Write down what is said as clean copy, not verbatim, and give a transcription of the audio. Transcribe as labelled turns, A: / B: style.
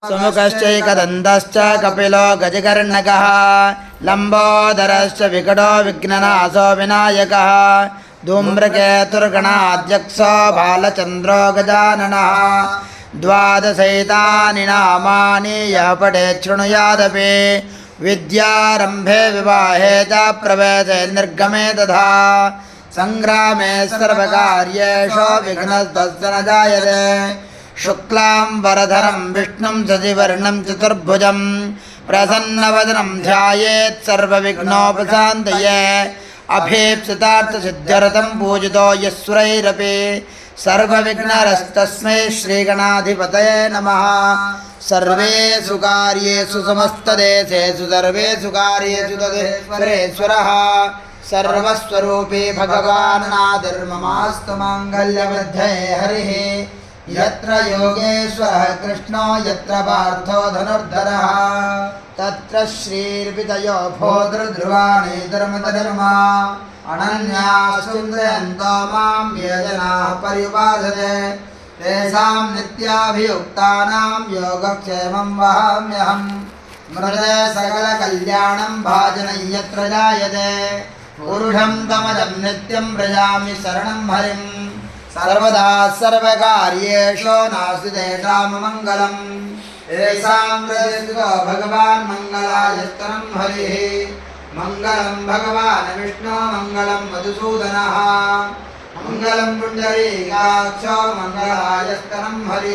A: सुमुखश्चैकदन्तश्च कपिलो गजकर्णकः लम्बोदरश्च विकटो विघ्ननाशो विनायकः धूम्रकेतुर्गणाध्यक्षो बालचन्द्रो गजाननः द्वादशैतानि नामानि यः पठेत् शृणुयादपि विद्यारम्भे विवाहे च प्रवेशे निर्गमे तथा सङ्ग्रामे सर्वकार्येषु विघ्नस्तस्य न जायते शुक्लां वरधरं विष्णुं शशिवर्णं चतुर्भुजं प्रसन्नवदनं ध्यायेत् सर्वविघ्नोपशान्तये अभीप्सितार्थसिद्ध्यर्थं पूजितो यस्वरैरपि सर्वविघ्नहरस्तस्मै श्रीगणाधिपतये नमः। सर्वेषु कार्येषु समस्तदेशेषु सर्वेषु कार्येषु तदेश्वरेश्वरः सर्वस्वरूपी भगवान् नादिर्ममास्तु माङ्गल्यवृद्धये हरिः। यत्र योगेश्वरः कृष्णो यत्र पार्थो धनुर्धरः तत्र श्रीर्विजयो भोदृध्रुवाणि धर्मधर्मा अनन्याश्चिन्तयन्तो मां ये जनाः पर्युपासते तेषां नित्याभियुक्तानां योगक्षेमं वहाम्यहम्। मृदे सकलकल्याणं भाजनं यत्र जायते पुरुषं तमजं नित्यं व्रजामि शरणं हरिम्। सर्वदा सर्वकार्येषु नास्ति तेषाममङ्गलम् येषां हृदयस्थितो भगवान् मङ्गलायस्तनं हरिः। मङ्गलं भगवान् विष्णु मङ्गलं मधुसूदनः मङ्गलं पुण्डरीकाक्षो मङ्गलायस्तनं हरिः।